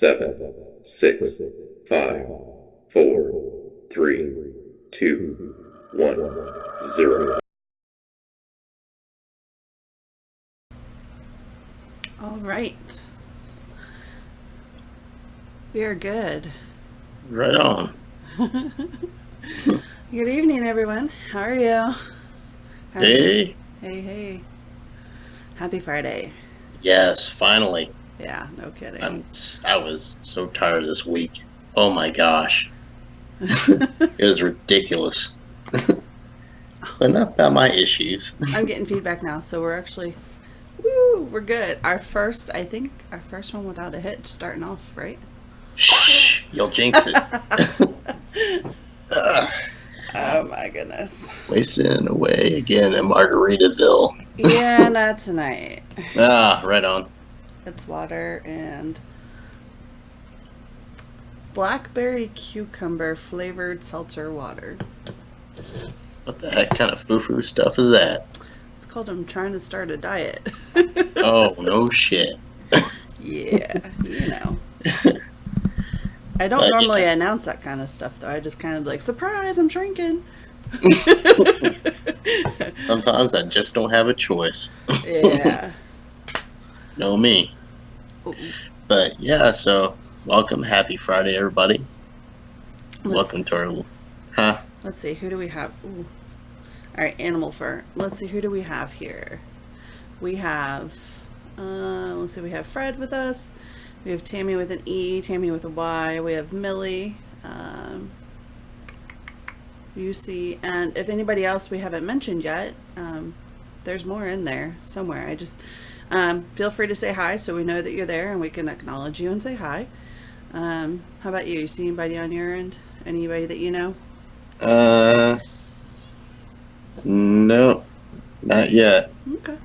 7, 6, 5, 4, 3, 2, 1, 0. All right. We are good. Right on. Good evening, everyone. How are you? Hey. Hey. Happy Friday. Yes, finally. Yeah, no kidding. I was so tired this week. Oh my gosh. It was ridiculous. But not about my issues. I'm getting feedback now, so we're good. I think our first one without a hitch starting off, right? Shh, you'll jinx it. Oh my goodness. Wasting away again in Margaritaville. Yeah, not tonight. Right on. It's water and blackberry cucumber flavored seltzer water. What the heck kind of foo-foo stuff is that? It's called I'm trying to start a diet. Oh, no shit. Yeah, you know. I don't But, normally yeah. announce that kind of stuff, though. I just kind of like, surprise, I'm shrinking. Sometimes I just don't have a choice. Yeah. Know me. Ooh. But yeah, so welcome. Happy Friday, everybody. Welcome to our... Huh? Let's see, who do we have? Ooh. All right, animal fur. Let's see, who do we have here? We have, let's see, we have Fred with us. We have Tammy with an E, Tammy with a Y. We have Millie, UC, and if anybody else we haven't mentioned yet, there's more in there somewhere. I just feel free to say hi so we know that you're there and we can acknowledge you and say hi. How about you? You see anybody on your end? Anybody that you know? No, not yet. Okay.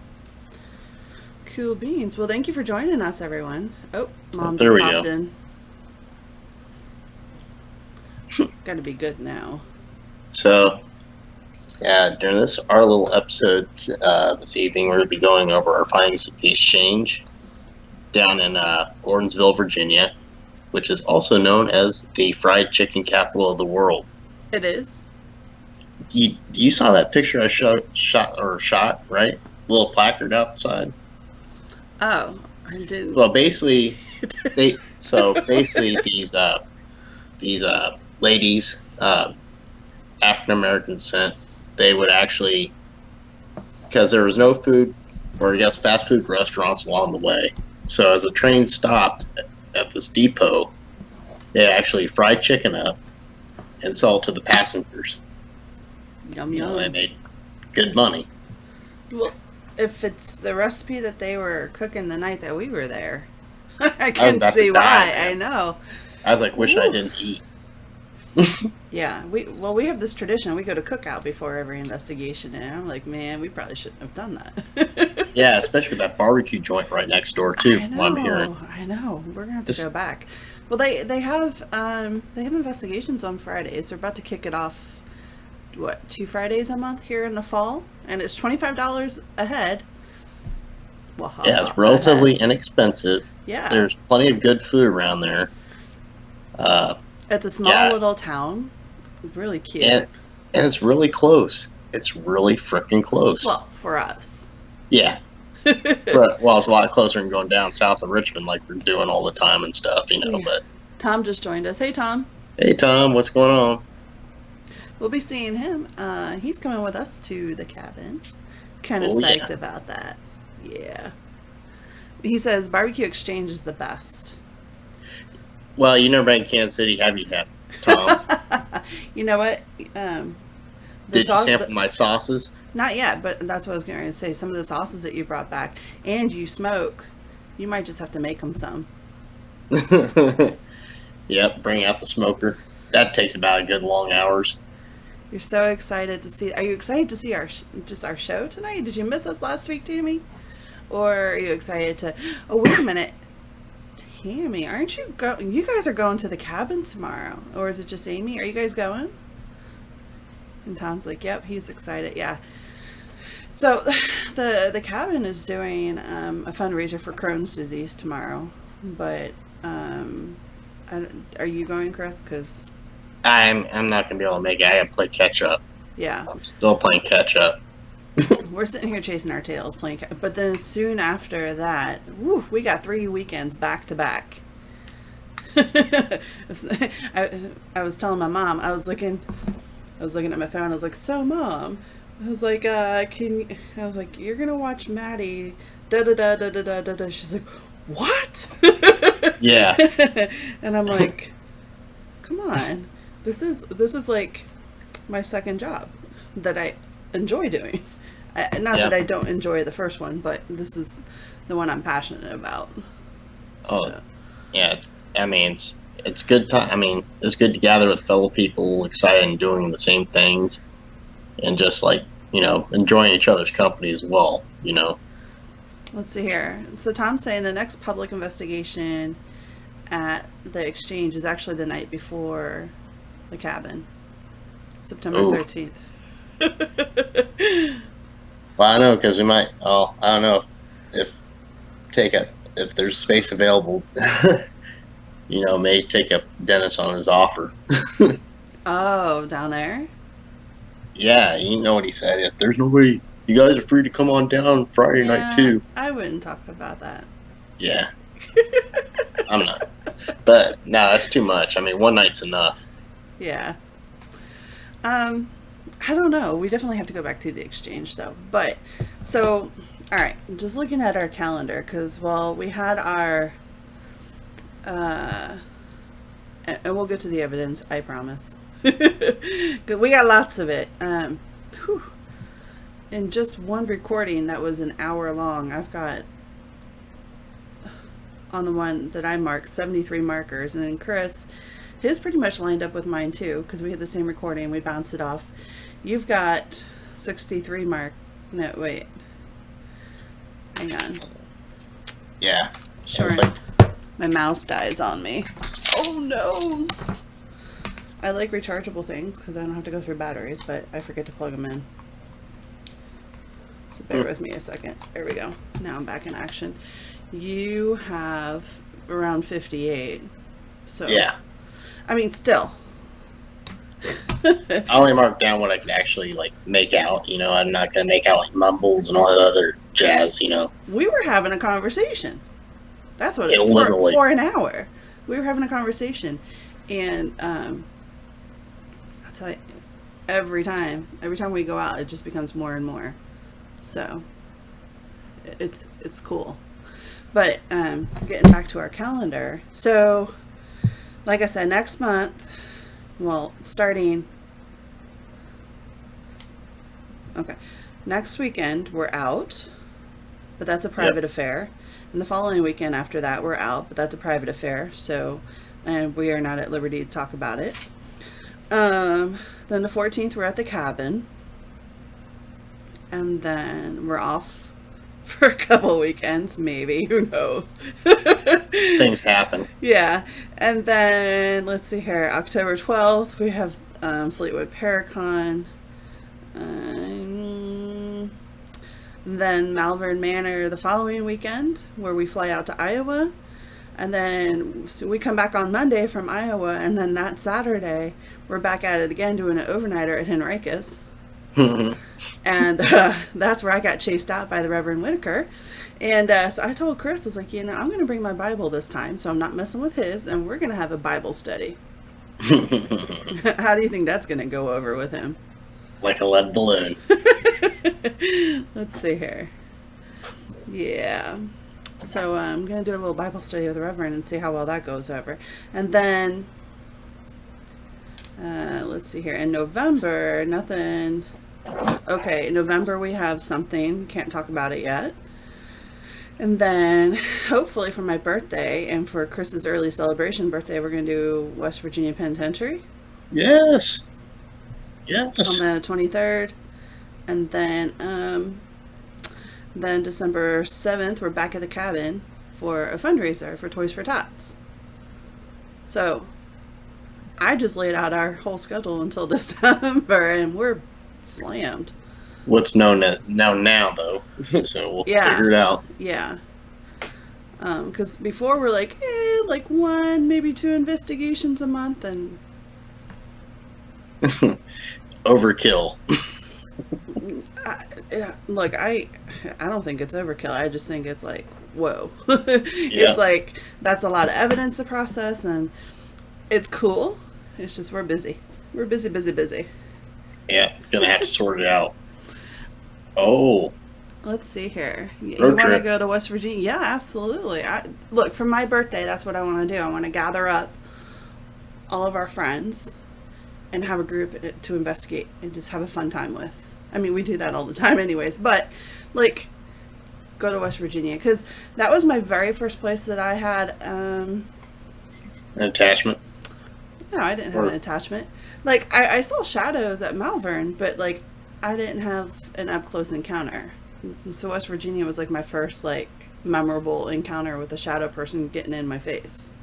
Cool beans. Well, thank you for joining us, everyone. Oh, Mom There just we popped go. in. Got to be good now. So, yeah, during our little episode this evening, we're going to be going over our findings at the exchange down in Gordonsville, Virginia, which is also known as the fried chicken capital of the world. It is. You saw that picture I shot, right? A little placard outside. Oh, I didn't. Well, basically, these ladies, African American descent, they would actually, because there was no food, or I guess fast food restaurants along the way. So as the train stopped at this depot, they actually fried chicken up and sell it to the passengers. Yum You know, they yum. made good money. Well, if it's the recipe that they were cooking the night that we were there, I I was can about see to die, why. man. I know. I was like, wish I Ooh. didn't eat. Yeah, we have this tradition. We go to cookout before every investigation, and I'm like, man, we probably shouldn't have done that. Yeah, especially with that barbecue joint right next door too. I From what I'm hearing. know, I know. We're gonna have to go back. Well, they have investigations on Fridays. They're about to kick it off. What, 2 Fridays a month here in the fall, and it's $25 a head. Yeah, it's relatively inexpensive. Yeah, There's plenty of good food around there. it's a small little town. Really cute. And it's really close. It's really freaking close. Well, for us. Yeah. Well, it's a lot closer than going down south of Richmond like we're doing all the time and stuff, Yeah. But Tom just joined us. Hey, Tom. Hey, Tom, what's going on? We'll be seeing him. He's coming with us to the cabin. Kind of Oh, psyched yeah. about that. Yeah. He says barbecue exchange is the best. Well, you never been in Kansas City, have you, Tom? You know what? Did you sample my sauces? Not yet, but that's what I was going to say. Some of the sauces that you brought back, and you smoke, you might just have to make them some. Yep, bring out the smoker. That takes about a good long hours. You're so excited to see. Are you excited to see our show tonight? Did you miss us last week, Tammy? Or are you excited to? Oh, wait a minute, Tammy, aren't you going? You guys are going to the cabin tomorrow, or is it just Amy? Are you guys going? And Tom's like, "Yep, he's excited." Yeah. So, the cabin is doing a fundraiser for Crohn's disease tomorrow, but Are you going, Chris? Because I'm not gonna be able to make it. I gotta play catch up. yeah, I'm still playing catch up. we're sitting here chasing our tails playing. But then soon after that, we got 3 weekends back to back. I was telling my mom, I was looking at my phone. I was like, "So, Mom," I was like, "You're gonna watch Maddie." Da da da da da da da. She's like, "What?" Yeah. And I'm like, "Come on, this is like my second job that I enjoy doing. Not that I don't enjoy the first one, but this is the one I'm passionate about." Oh, So. yeah. It's good time. I mean, it's good to gather with fellow people, excited and doing the same things, and just like enjoying each other's company as well. Let's see here. So Tom's saying the next public investigation at the exchange is actually the night before the cabin, September 13th. Well, I know because we might. Oh, I don't know if there's space available. May take up Dennis on his offer. Oh, down there? Yeah, you know what he said. If there's nobody, you guys are free to come on down Friday night too. I wouldn't talk about that. Yeah. I'm not. But no, that's too much. I mean, one night's enough. Yeah. I don't know. We definitely have to go back to the exchange though. But so, all right, just looking at our calendar because we had our and we'll get to the evidence, I promise. We got lots of it. In just one recording that was an hour long, I've got on the one that I marked 73 markers, and then Chris, his pretty much lined up with mine too because we had the same recording. We bounced it off. You've got 63 mark. No, wait. Hang on. Yeah. Sure. My mouse dies on me. Oh no! I like rechargeable things because I don't have to go through batteries, but I forget to plug them in. So bear with me a second. There we go. Now I'm back in action. You have around 58. So yeah. I mean, still. I only marked down what I could actually make out. I'm not gonna make out mumbles and all that other jazz. We were having a conversation. That's what literally for an hour. We were having a conversation, and I'll tell you, every time we go out, it just becomes more and more. So it's cool. But getting back to our calendar, so like I said, next month, starting next weekend we're out, but that's a private affair. And the following weekend after that, we're out, but that's a private affair. So, and we are not at liberty to talk about it. Then the 14th, we're at the cabin. And then we're off for a couple weekends, maybe. Who knows? Things happen. Yeah. And then, let's see here. October 12th, we have Fleetwood Paracon. Then Malvern Manor the following weekend, where we fly out to Iowa. And then we come back on Monday from Iowa, and then that Saturday, we're back at it again doing an overnighter at Henricus. And that's where I got chased out by the Reverend Whitaker. And so I told Chris, I was like, I'm going to bring my Bible this time, so I'm not messing with his, and we're going to have a Bible study. How do you think that's going to go over with him? Like a lead balloon. Let's see here. Yeah. So I'm going to do a little Bible study with the Reverend and see how well that goes over. And then, let's see here. In November, nothing. Okay, in November we have something. Can't talk about it yet. And then, hopefully for my birthday and for Chris's early celebration birthday, we're going to do West Virginia Penitentiary. Yes. Yes. On the 23rd. And then December 7th, we're back at the cabin for a fundraiser for Toys for Tots. So, I just laid out our whole schedule until December, and we're slammed. What's known now, though. So we'll figure it out. Yeah. Because before we're like, like 1, maybe 2 investigations a month, and Overkill. look, I don't think it's overkill. I just think it's like, whoa. It's like, that's a lot of evidence to process, and it's cool. It's just, we're busy. We're busy. Yeah, gonna have to sort it out. Oh. Let's see here. You Road want to trip. go to West Virginia? Yeah, absolutely. Look, for my birthday, that's what I want to do. I want to gather up all of our friends and have a group to investigate and just have a fun time with. I mean, we do that all the time anyways, but like, go to West Virginia, because that was my very first place that I had. An attachment. No, I didn't have an attachment. Like, I saw shadows at Malvern, but like, I didn't have an up close encounter. So West Virginia was like my first like memorable encounter with a shadow person getting in my face,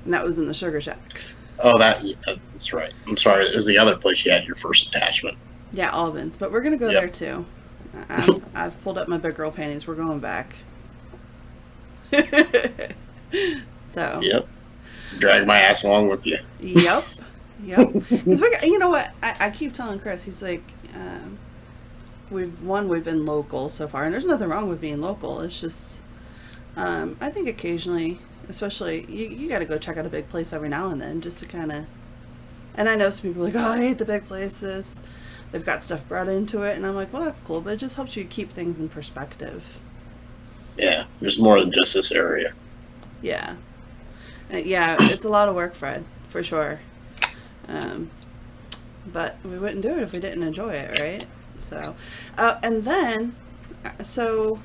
and that was in the Sugar Shack. Oh, that's right. I'm sorry. It was the other place you had your first attachment. Yeah, Albans, but we're gonna go there too. I've pulled up my big girl panties. We're going back. So. Yep. Drag my ass along with you. Yep. 'Cause you know what? I keep telling Chris. He's like, we've been local so far, and there's nothing wrong with being local. It's just, I think occasionally, especially, you got to go check out a big place every now and then, just to kind of. And I know some people are like, oh, I hate the big places. They've got stuff brought into it, and I'm like, well, that's cool, but it just helps you keep things in perspective. Yeah, there's more than just this area. Yeah. Yeah, it's a lot of work, Fred, for sure. But we wouldn't do it if we didn't enjoy it, right? So, and then, so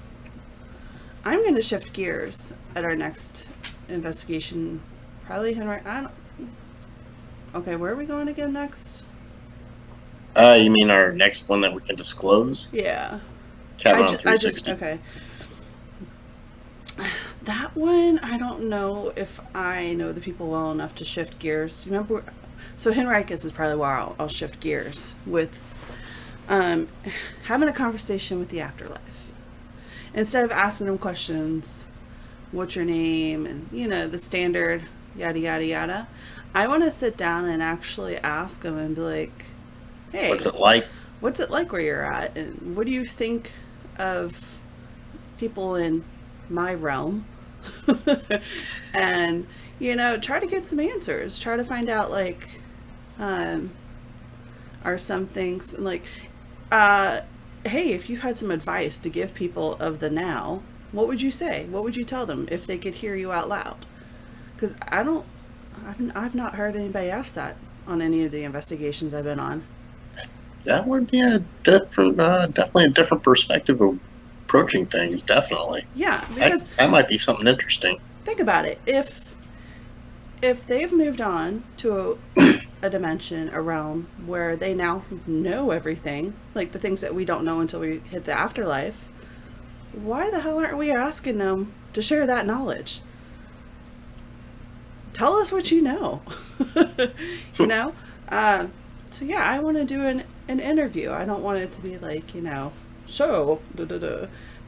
I'm going to shift gears at our next investigation. Probably Henry. Okay, where are we going again next? You mean our next one that we can disclose? Yeah. Cabin on 360. Okay. That one, I don't know if I know the people well enough to shift gears. Remember, so Henricus is probably where I'll shift gears with having a conversation with the afterlife. Instead of asking them questions, what's your name, and the standard yada yada yada, I want to sit down and actually ask them and be like, hey, what's it like? What's it like where you're at, and what do you think of people in my realm? And try to get some answers, try to find out, like, are some things like, hey, if you had some advice to give people of the now, what would you say? What would you tell them if they could hear you out loud? Because I've not heard anybody ask that on any of the investigations I've been on. That would be a different, definitely a different perspective of approaching things. Definitely. Yeah, because that might be something interesting. Think about it. If they've moved on to a dimension, a realm where they now know everything, like the things that we don't know until we hit the afterlife, why the hell aren't we asking them to share that knowledge? Tell us what you know. So yeah, I want to do an interview. I don't want it to be like, so, but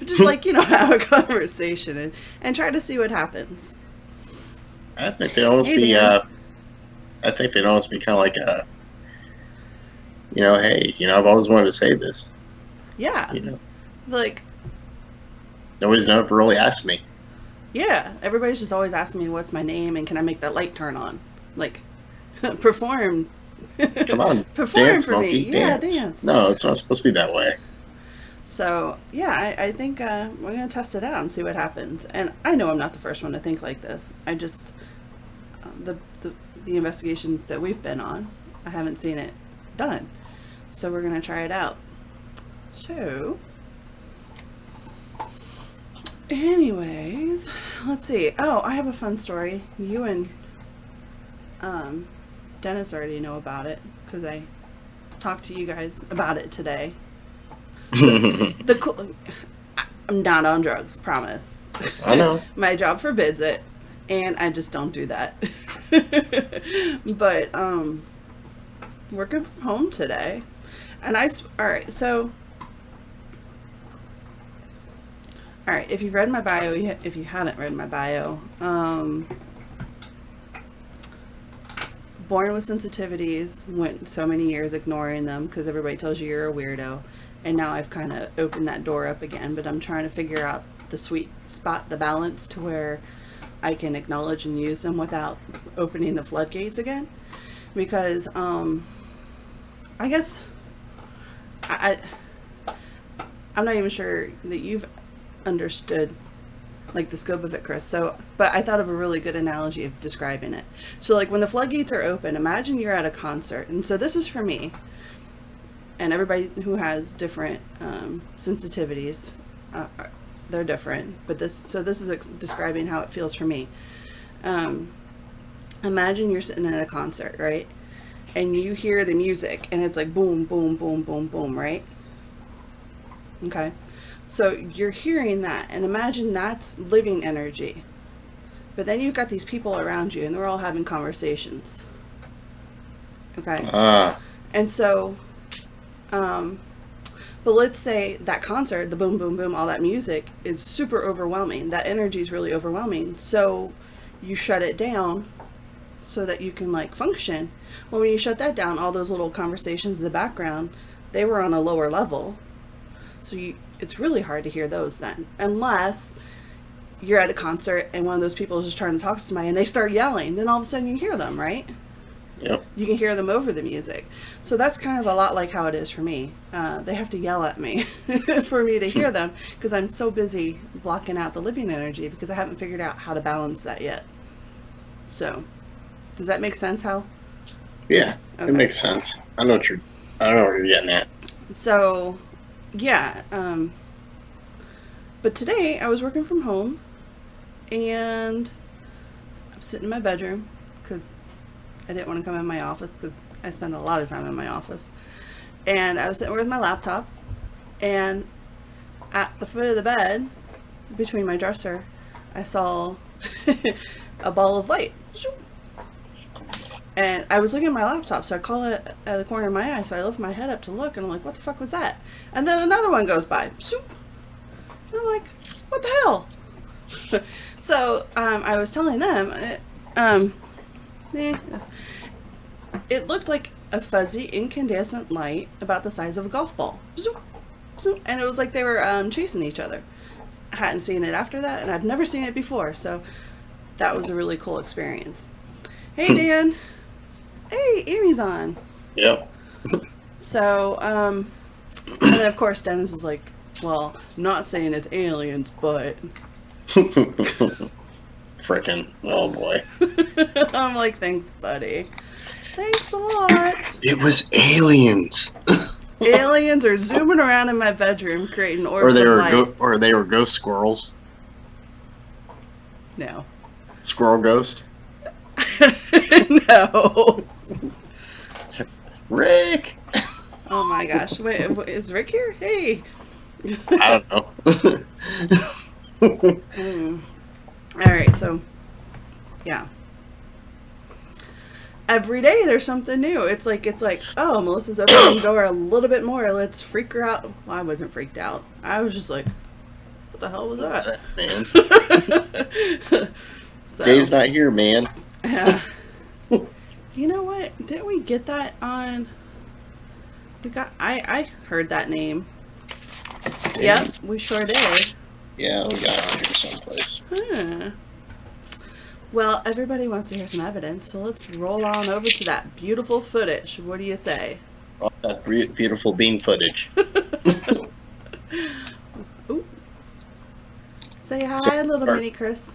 just like, have a conversation and try to see what happens. I think they'd almost be, I think they'd almost be kind of like a, hey, I've always wanted to say this. Yeah. Like, nobody's never really asked me. Yeah. Everybody's just always asking me what's my name and can I make that light turn on? Like, perform. Come on. Perform dance, for monkey, me. dance. Yeah, dance. No, it's not supposed to be that way. So, yeah, I think we're going to test it out and see what happens. And I know I'm not the first one to think like this. I just, the investigations that we've been on, I haven't seen it done. So we're going to try it out. So, anyways, let's see. Oh, I have a fun story. You and Dennis already know about it because I talked to you guys about it today. I'm not on drugs, promise. I know. My job forbids it, and I just don't do that. But working from home today, and all right. So All right, if you've read my bio, if you haven't read my bio, born with sensitivities, went so many years ignoring them because everybody tells you you're a weirdo, and now I've kind of opened that door up again, but I'm trying to figure out the sweet spot, the balance to where I can acknowledge and use them without opening the floodgates again, because I guess I'm not even sure that you've understood like the scope of it, Chris. So, but I thought of a really good analogy of describing it. So like when the floodgates are open, imagine you're at a concert. And so this is for me and everybody who has different sensitivities. They're different, but this is describing how it feels for me. Imagine you're sitting at a concert, right? And you hear the music and it's like boom, boom, boom, boom, boom, right? Okay. So you're hearing that, and imagine that's living energy. But then you've got these people around you, and they're all having conversations. Okay? And so, but let's say that concert, the boom, boom, boom, all that music is super overwhelming. That energy is really overwhelming. So you shut it down so that you can like function. Well, when you shut that down, all those little conversations in the background, they were on a lower level. So it's really hard to hear those then, unless you're at a concert and one of those people is just trying to talk to somebody and they start yelling. Then all of a sudden you hear them, right? Yep. You can hear them over the music. So that's kind of a lot like how it is for me. They have to yell at me for me to hear them because I'm so busy blocking out the living energy because I haven't figured out how to balance that yet. So, does that make sense, Hal? Yeah, Okay. It makes sense. I know what you're getting at. So, yeah. But today I was working from home and I'm sitting in my bedroom because I didn't want to come in my office because I spend a lot of time in my office. And I was sitting with my laptop, and at the foot of the bed, between my dresser, I saw a ball of light. And I was looking at my laptop, so I call it at the corner of my eye, so I lift my head up to look, and I'm like, what the fuck was that? And then another one goes by. And I'm like, what the hell? So I was telling them, it looked like a fuzzy incandescent light about the size of a golf ball. And it was like they were chasing each other. I hadn't seen it after that, and I've never seen it before, so that was a really cool experience. Hey, Dan. Hey, Amy's on. Yep. So, and then of course Dennis is like, well, not saying it's aliens, but... Frickin', oh boy. I'm like, thanks, buddy. Thanks a lot. It was aliens. Aliens are zooming around in my bedroom, creating orbs of light. Or they were ghost squirrels. No. Squirrel ghost. No. Rick. Oh my gosh! Wait, is Rick here? Hey. I don't know. All right, so yeah. Every day there's something new. It's like, oh, Melissa's opening the door a little bit more. Let's freak her out. Well, I wasn't freaked out. I was just like, what the hell was that? Man? So, Dave's not here, man. Yeah. You know what? Didn't we get that on? I heard that name. Yep, we sure did. Yeah, we got it on here someplace. Huh. Well, everybody wants to hear some evidence, so let's roll on over to that beautiful footage. What do you say? All that beautiful bean footage. Ooh. Say hi, little mini Chris.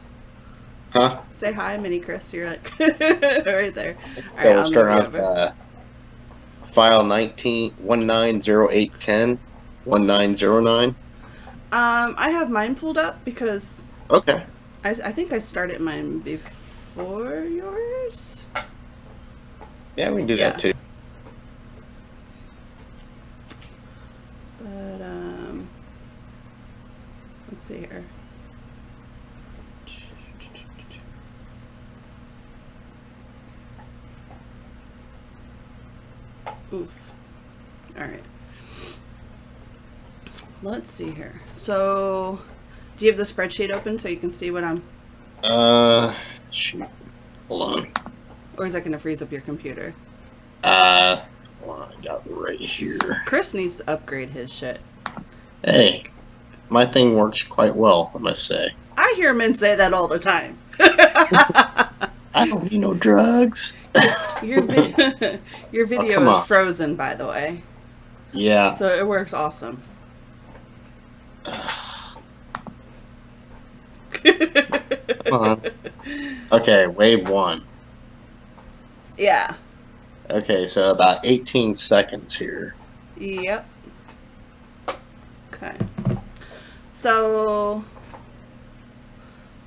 Huh? Say hi, mini Chris. You're like right there. All So right, we'll start off file 190810 1909. I have mine pulled up because Okay. I think I started mine before yours. Yeah, we can do that too. But let's see here. Oof. All right. Let's see here. So, Do you have the spreadsheet open so you can see what I'm... Shoot. Hold on. Or is that going to freeze up your computer? Hold on, I got it right here. Chris needs to upgrade his shit. Hey, my thing works quite well, I must say. I hear men say that all the time. I don't need no drugs. Your video come is on. frozen, by the way. Yeah. So it works awesome. Come on. Okay, wave 1. Yeah. Okay, so about 18 seconds here. Yep. Okay. So,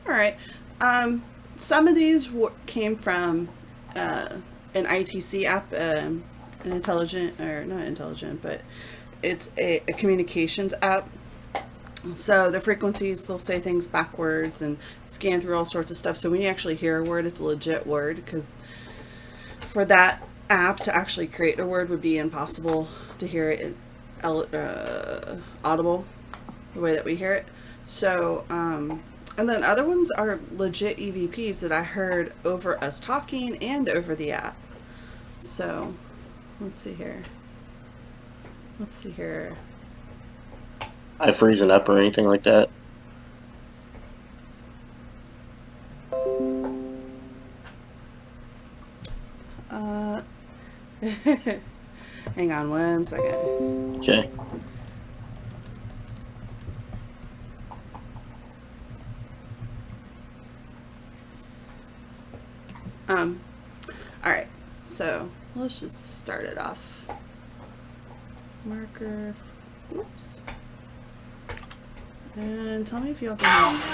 all right. Some of these came from an ITC app, an intelligent, or not intelligent, but it's a communications app. So the frequencies, they'll say things backwards and scan through all sorts of stuff. So when you actually hear a word, it's a legit word, because for that app to actually create a word would be impossible to hear it audible the way that we hear it. So and then other ones are legit EVPs that I heard over us talking and over the app. So let's see here. I freezing up or anything like that? Hang on one second. Okay. All right, so let's just start it off. Marker, oops. And tell me if y'all can hear.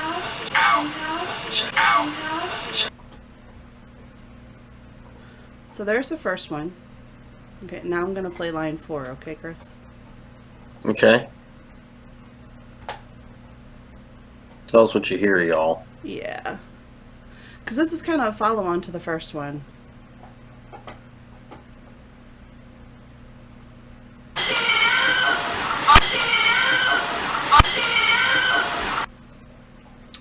So there's the first one. Okay, now I'm gonna play line 4, okay, Chris? Okay. Tell us what you hear, y'all. Yeah. Because this is kind of a follow-on to the first one.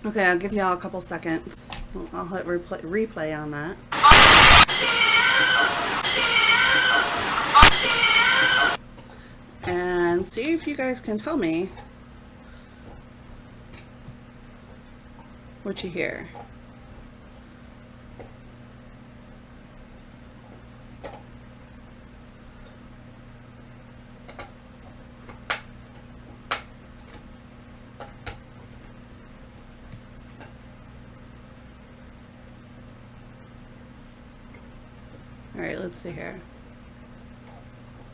Okay, I'll give y'all a couple seconds. I'll hit replay on that. And see if you guys can tell me what you hear. All right, let's see here.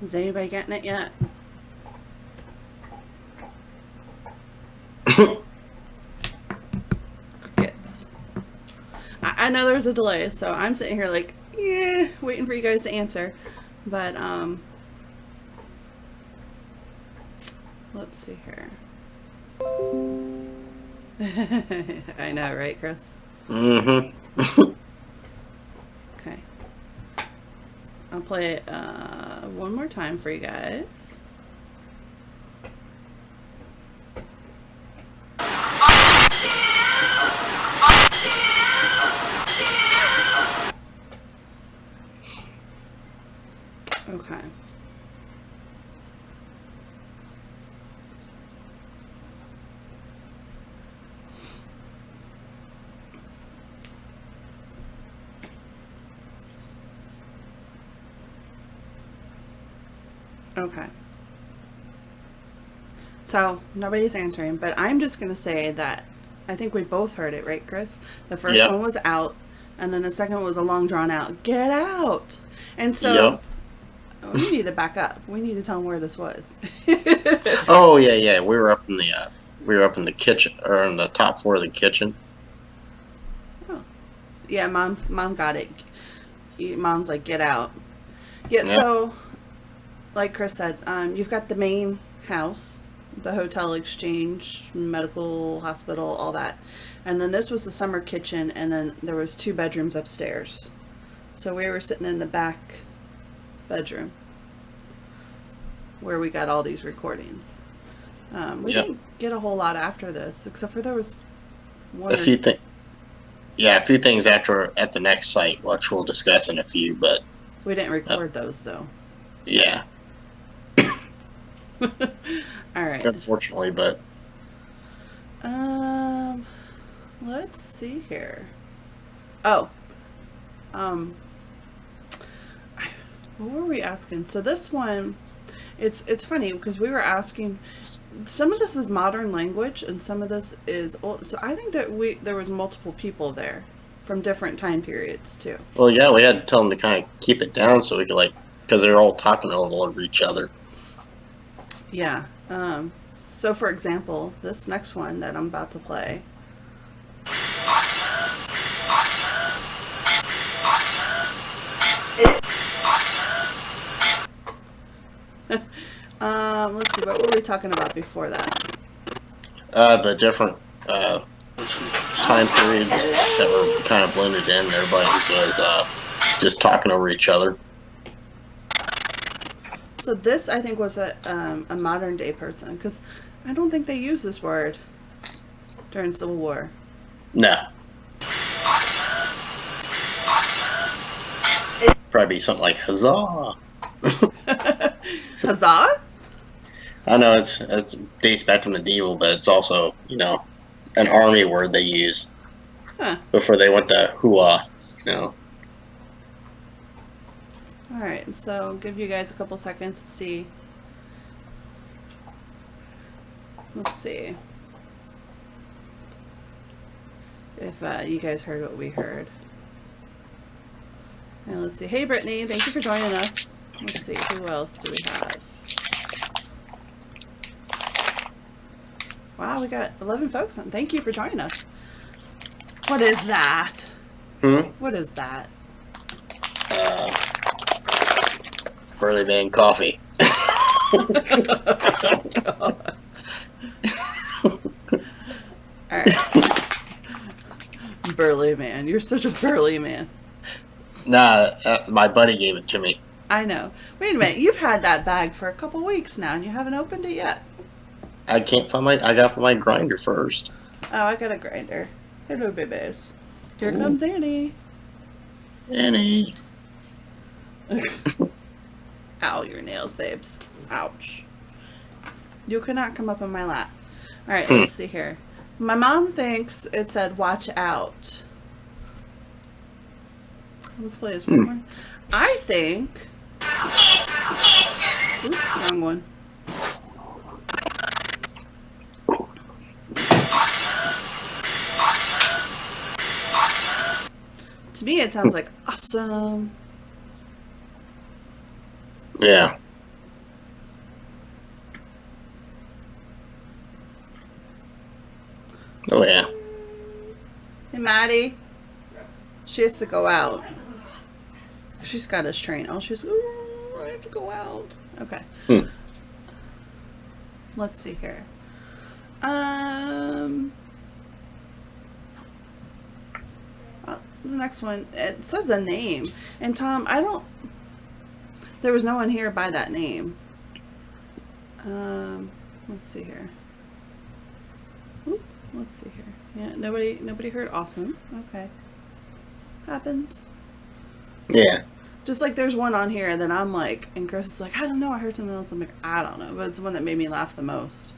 Is anybody getting it yet? Crickets. I know there's a delay, so I'm sitting here like, yeah, waiting for you guys to answer. But, let's see here. I know, right, Chris? Mm-hmm. Okay. I'll play it one more time for you guys. Okay. Okay. So, nobody's answering, but I'm just going to say that I think we both heard it, right, Chris? The first Yep. one was out, and then the second one was a long drawn out, get out! And so, we need to back up. We need to tell them where this was. Oh yeah. We were up in the kitchen, or on the top floor of the kitchen. Oh. Yeah, mom got it. Mom's like, get out. Yeah, Yeah. so, like Chris said, you've got the main house, the hotel, exchange, medical, hospital, all that. And then this was the summer kitchen, and then there was 2 bedrooms upstairs. So we were sitting in the back bedroom where we got all these recordings. We Yep. didn't get a whole lot after this, except for there was one A or few things. Yeah, a few things after at the next site, which we'll discuss in a few. But we didn't record those though. yeah, All right. unfortunately, but Let's see here. Oh, um, what were we asking? So this one, it's funny because we were asking. Some of this is modern language, and some of this is old. So I think that there was multiple people there from different time periods too. well, yeah, we had to tell them to kind of keep it down so we could because they're all talking over each other. Yeah. So for example, this next one that I'm about to play. Let's see, what were we talking about before that? The different time periods that were kind of blended in. Everybody was just talking over each other. So this, I think, was a modern day person, because I don't think they used this word during Civil War. No. Probably something like huzzah. Huzzah? I know it's dates back to medieval, but it's also an army word they used before they went to hooah. All right, so I'll give you guys a couple seconds to see. Let's see if you guys heard what we heard. And let's see. Hey, Brittany, thank you for joining us. Let's see, who else do we have? Wow, we got 11 folks on. Thank you for joining us. What is that? What is that? Burley Man coffee. Alright. Burly man. You're such a burly man. Nah, my buddy gave it to me. I know. Wait a minute. You've had that bag for a couple weeks now and you haven't opened it yet. I can't find I got for my grinder first. Oh, I got a grinder. Hello, babies. Here comes Annie. Annie. Ow, your nails, babes. Ouch. You could not come up on my lap. Alright, let's see here. My mom thinks it said watch out. Let's play this one more. I think... Oops, wrong one. To me, it sounds like awesome. Yeah. Oh yeah. Hey, Maddie. She has to go out. She's got us trained. Oh, she's. I have to go out. Okay. Let's see here. The next one, it says a name, and Tom, there was no one here by that name. Let's see here. Oop, let's see here. Yeah, nobody heard awesome. Okay. Happens. Yeah. Just like there's one on here that I'm like, and Chris is like, I don't know, I heard something else. I'm like, I don't know, but it's the one that made me laugh the most.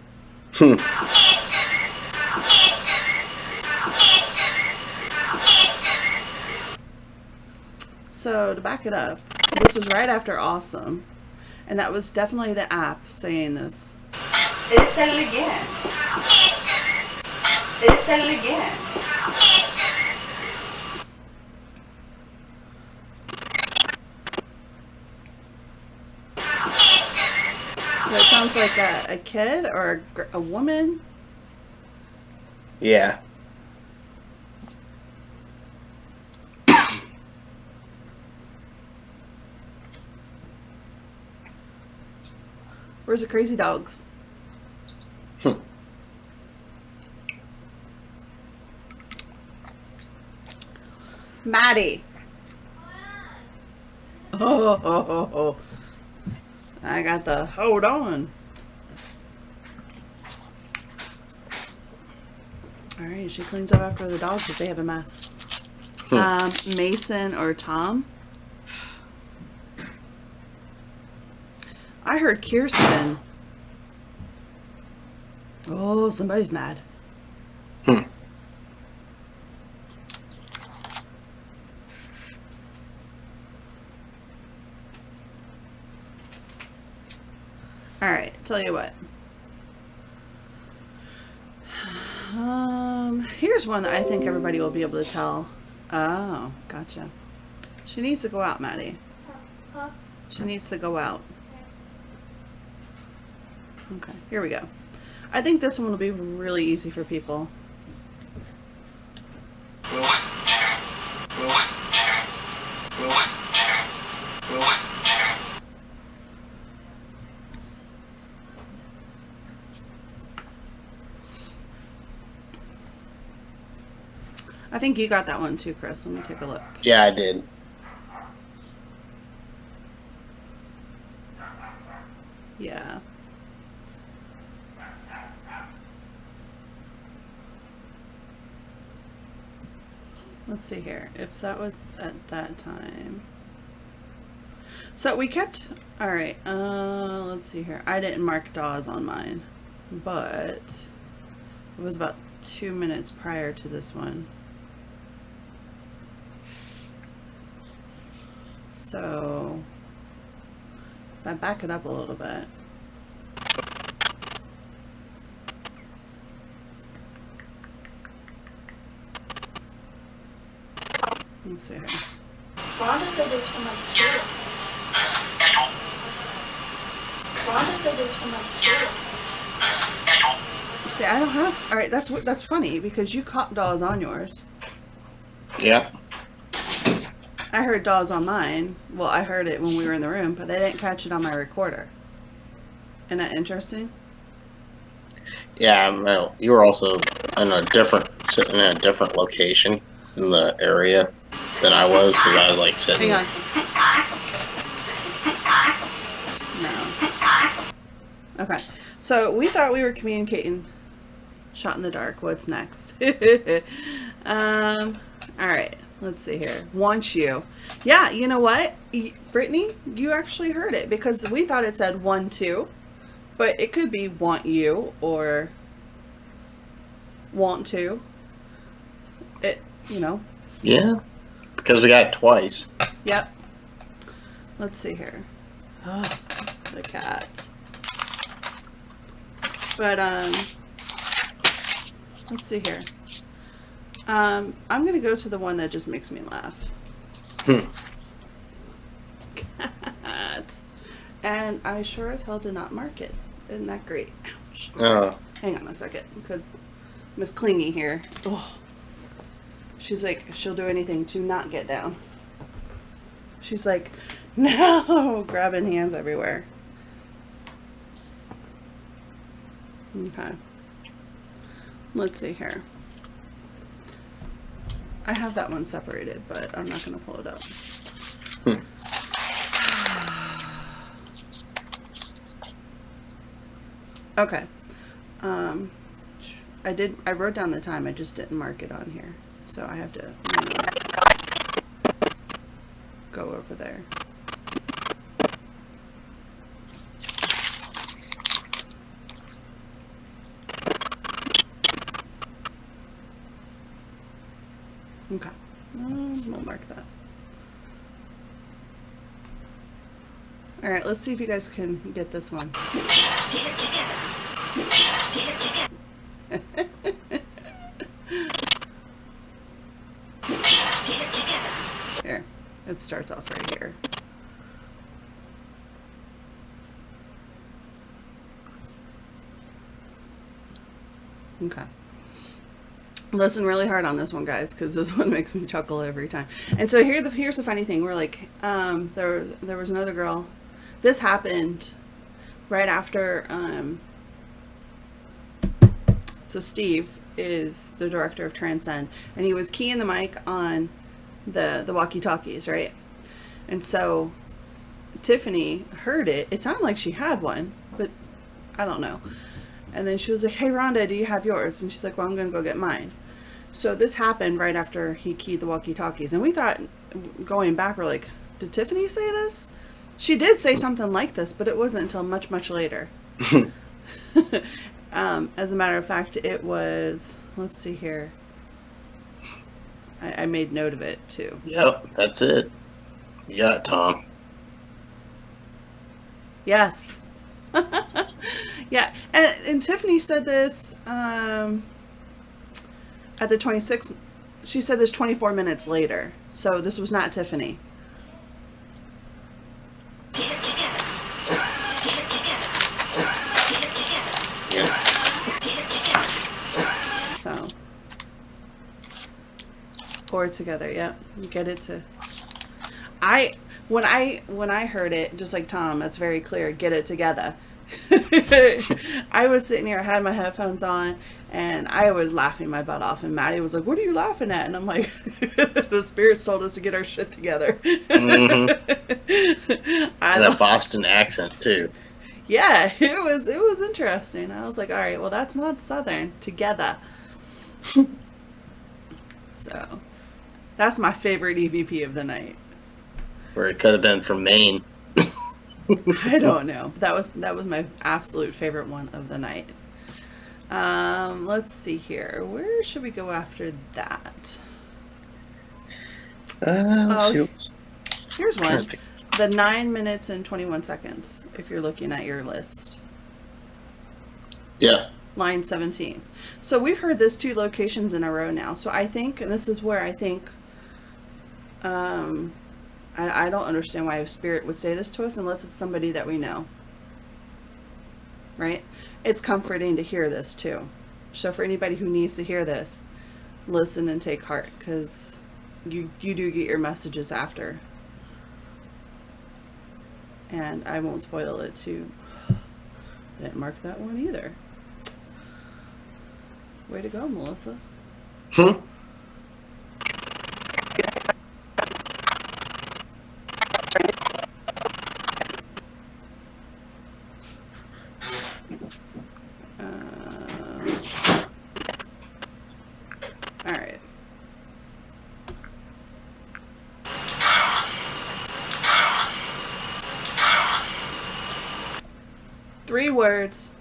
So to back it up, this was right after awesome, and that was definitely the app saying this. It's it again. It's it again. But it sounds like a kid or a woman. Yeah. Where's the crazy dogs? Maddie. Oh. I got the hold on. All right, she cleans up after the dogs if they have a mess. Mason or Tom? I heard Kirsten. Oh, somebody's mad. All right, tell you what. Here's one that I think everybody will be able to tell. Oh, gotcha. She needs to go out, Maddie. She needs to go out. Okay, here we go. I think this one will be really easy for people. I think you got that one too, Chris. Let me take a look. Yeah, I did. Yeah. Let's see here. If that was at that time. So we kept... Alright, let's see here. I didn't mark Dawes on mine. But it was about 2 minutes prior to this one. So if I back it up a little bit. Let's see here. Rhonda said there was somebody killed. Rhonda said there was somebody killed. See, I don't have... Alright, that's funny because you caught Dawes on yours. Yeah. I heard Dawes on mine. Well, I heard it when we were in the room, but I didn't catch it on my recorder. Isn't that interesting? Yeah, well, you were also sitting in a different location in the area than I was, because I was like sitting. Hang on. No. Okay. So we thought we were communicating. Shot in the dark. What's next? All right. Let's see here. Want you. Yeah, you know what? Brittany, you actually heard it because we thought it said 1, 2, but it could be want you or want to. It, you know. Yeah, because we got it twice. Yep. Let's see here. Oh, the cat. But, let's see here. I'm going to go to the one that just makes me laugh. Cat. And I sure as hell did not mark it. Isn't that great? Ouch. Hang on a second, because Miss Clingy here. Oh. She's like, she'll do anything to not get down. She's like, no! Grabbing hands everywhere. Okay. Let's see here. I have that one separated, but I'm not going to pull it up. Okay. I wrote down the time, I just didn't mark it on here. So I have to go over there. Okay. We'll mark that. Alright, let's see if you guys can get this one. Get it together. Get it together. Get it together. Here. It starts off right here. Okay. Listen really hard on this one, guys, because this one makes me chuckle every time. And so here's the funny thing. We're like, there was another girl. This happened right after. So Steve is the director of Transcend, and he was keying the mic on the walkie-talkies, right? And so Tiffany heard it. It sounded like she had one, but I don't know. And then she was like, hey, Rhonda, do you have yours? And she's like, well, I'm going to go get mine. So this happened right after he keyed the walkie-talkies. And we thought, going back, we're like, did Tiffany say this? She did say something like this, but it wasn't until much, much later. As a matter of fact, it was, let's see here. I made note of it, too. Yep, that's it. You got it, Tom. Yes. Yeah. And Tiffany said this at the 26th. She said this 24 minutes later. So this was not Tiffany. Get it together. Get it together. Get it together. Yeah. Get it together. So. Pour it together. Yep. Get it to. When I heard it, just like Tom, that's very clear. Get it together. I was sitting here, I had my headphones on, and I was laughing my butt off. And Maddie was like, "What are you laughing at?" And I'm like, "The spirits told us to get our shit together." Mm-hmm. And a Boston accent too. Yeah, it was interesting. I was like, "All right, well, that's not Southern. Together." So, that's my favorite EVP of the night. Where it could have been from Maine. I don't know. That was my absolute favorite one of the night. Let's see here. Where should we go after that? Let's see. Here's Trying one. to think. The 9 minutes and 21 seconds, if you're looking at your list. Yeah. Line 17. So we've heard this 2 locations in a row now. So I think, and this is where I think, I don't understand why a spirit would say this to us unless it's somebody that we know. Right? It's comforting to hear this too. So for anybody who needs to hear this, listen and take heart, because you do get your messages after. And I won't spoil it too. Didn't mark that one either. Way to go, Melissa. All right. Three words,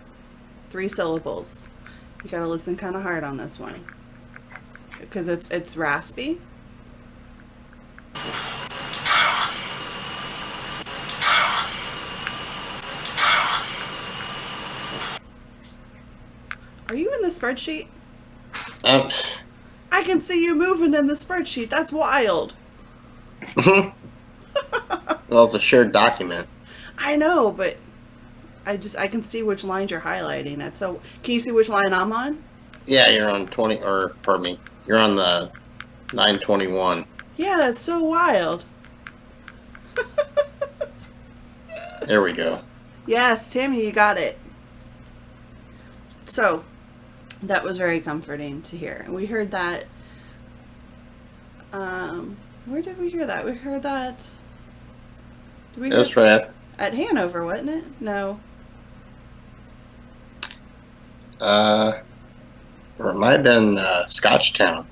3 syllables. You gotta listen kind of hard on this one, because it's raspy. Are you in the spreadsheet? Oops. I can see you moving in the spreadsheet. That's wild. Well, it's a shared document. I know, but I can see which lines you're highlighting at. So, can you see which line I'm on? Yeah, you're on 20, or pardon me, you're on the 921. Yeah, that's so wild. There we go. Yes, Tammy, you got it. So, that was very comforting to hear. We heard that. Where did we hear that? We heard that. Did we hear That's right. at Hanover, wasn't it? No. Or it might have been Scotchtown.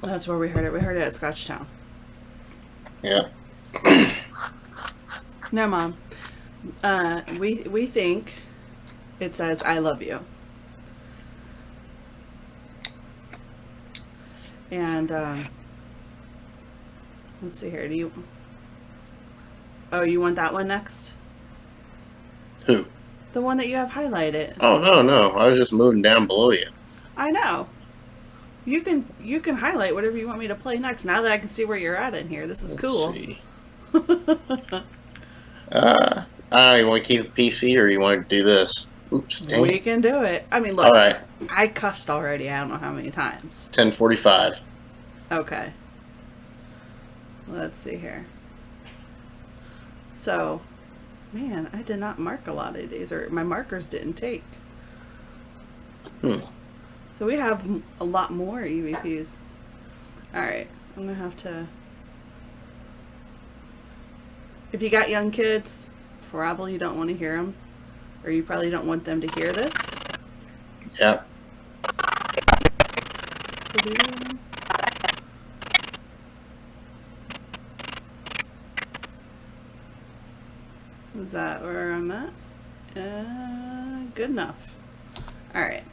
That's where we heard it. We heard it at Scotchtown. Yeah. No, Mom. We think it says "I love you," and let's see here. You want that one next? Who? The one that you have highlighted. Oh, no. I was just moving down below you. I know. You can highlight whatever you want me to play next. Now that I can see where you're at in here, this is cool. Let's see. You want to keep it PC or you want to do this? Oops, dang We it. can do it. I mean, look. All right. I cussed already. I don't know how many times. 10:45. Okay. Let's see here. So, man, I did not mark a lot of these, or my markers didn't take. So we have a lot more EVPs. Alright, I'm going to have to... If you got young kids, probably you don't want to hear them. or you probably don't want them to hear this. Yeah. Is that where I'm at? Good enough. All right.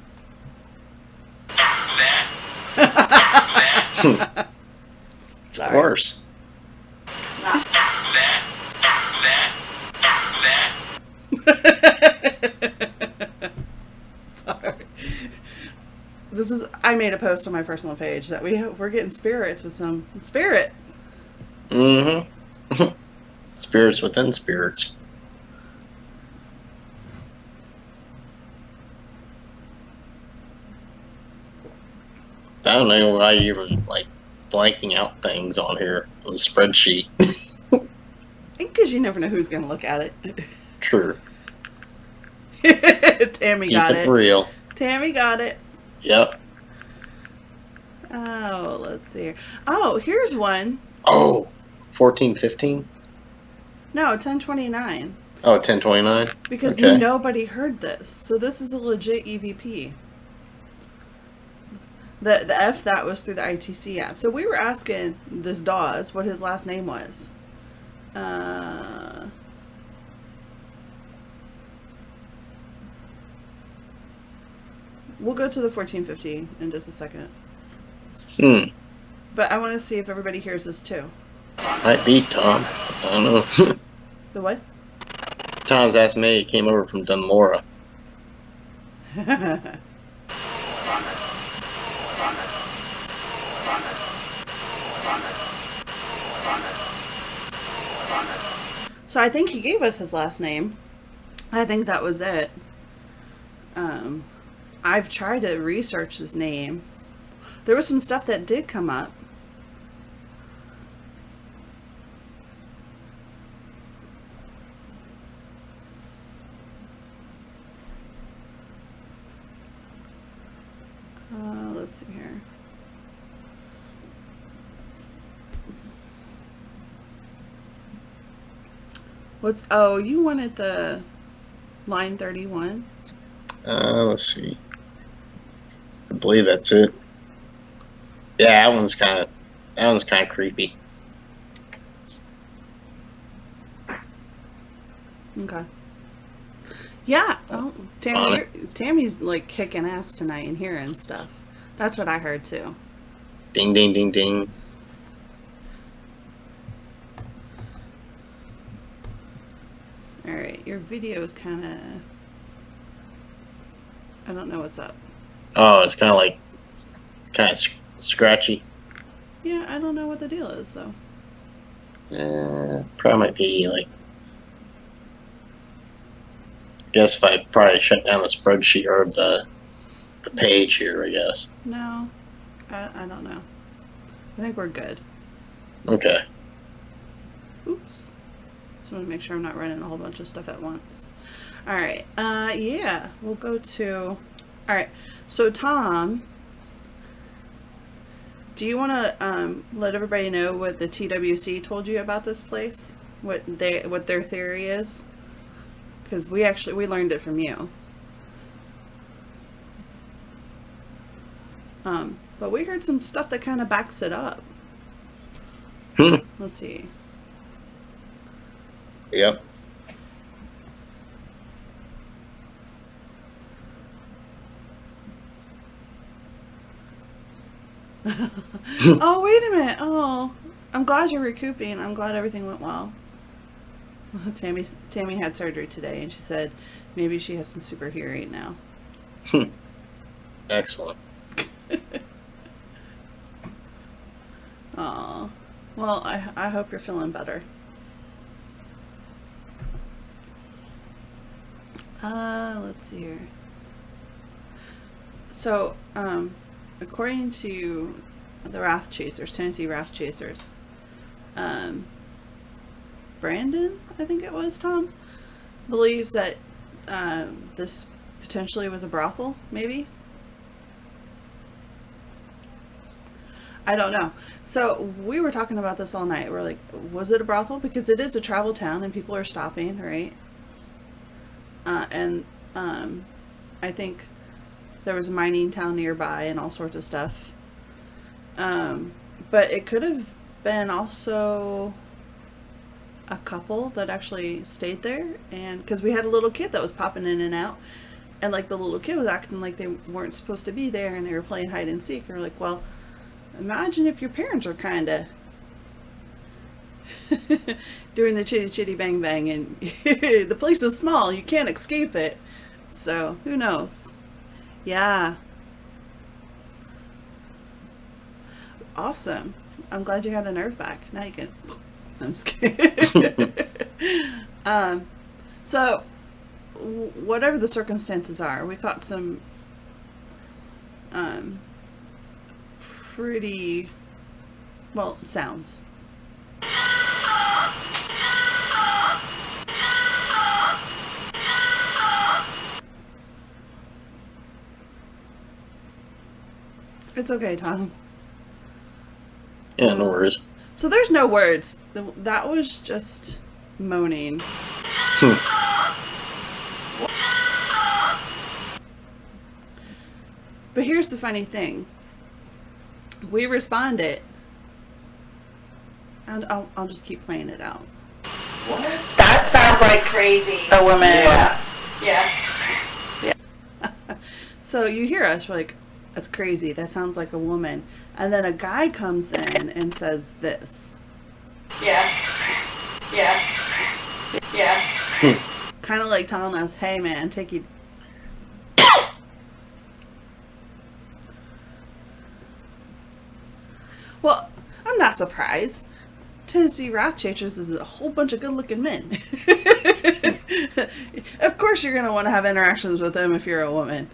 Of course. Sorry. I made a post on my personal page that we're getting spirits with some spirit. Mm-hmm. Spirits within spirits. I don't know why you even like blanking out things on here on the spreadsheet. Because you never know who's going to look at it. True. Tammy Keep got it it. real. Tammy got it. Yep. Oh, let's see. Oh, here's one. Oh, 1415? No, 1029. Oh, 1029? Because Okay. nobody heard this. So this is a legit EVP. The F that was through the ITC app. So we were asking this Dawes what his last name was. We'll go to the 1450 in just a second. But I want to see if everybody hears this too. Might be Tom. I don't know. The what? Tom's asked me. He came over from Dunmora. So I think he gave us his last name. I think that was it. I've tried to research his name. There was some stuff that did come up. Let's see here. Oh, you wanted the line 31? Let's see. I believe that's it. Yeah, that one's kind of creepy. Okay. Yeah. Oh, Tammy's like kicking ass tonight and hearing stuff. That's what I heard too. Ding, ding, ding, ding. All right, your video is kind of. I don't know what's up. Oh, it's kind of scratchy. Yeah, I don't know what the deal is though. Probably might be like. I guess if I probably shut down the spreadsheet or the page here, I guess. No, I don't know. I think we're good. Okay. Oops. Just want to make sure I'm not running a whole bunch of stuff at once. All right. Yeah, we'll go to. All right. So Tom, do you want to let everybody know what the TWC told you about this place? What their theory is? Because we learned it from you. But we heard some stuff that kind of backs it up. Let's see. Yep. Oh, wait a minute. Oh, I'm glad you're recouping. I'm glad everything went well. Tammy had surgery today, and she said maybe she has some super hearing now. Excellent. Aw. Well, I hope you're feeling better. Let's see here. So, according to the Wrath Chasers, Tennessee Wrath Chasers, Brandon, I think it was, Tom, believes that this potentially was a brothel, maybe? I don't know. So we were talking about this all night. We're like, was it a brothel? Because it is a travel town and people are stopping, right? and I think there was a mining town nearby and all sorts of stuff. But it could have been also a couple that actually stayed there, and because we had a little kid that was popping in and out, and like the little kid was acting like they weren't supposed to be there and they were playing hide and seek. And we're like, well, imagine if your parents are kind of doing the chitty chitty bang bang, and the place is small, you can't escape it. So who knows? Yeah. Awesome. I'm glad you got a nerve back. Now you can. I'm just kidding. So whatever the circumstances are, we caught some pretty well sounds. It's okay, Tom. Yeah, no worries. So there's no words. That was just moaning. But here's the funny thing. We responded, and I'll just keep playing it out. What? That sounds like crazy. A woman. Yeah. So you hear us, we're like, that's crazy. That sounds like a woman. And then a guy comes in and says this. Yeah. Yeah. Yeah. Kind of like telling us, hey man, take you. Well, I'm not surprised. Tennessee Wrath Chasers is a whole bunch of good looking men. Of course you're going to want to have interactions with them if you're a woman.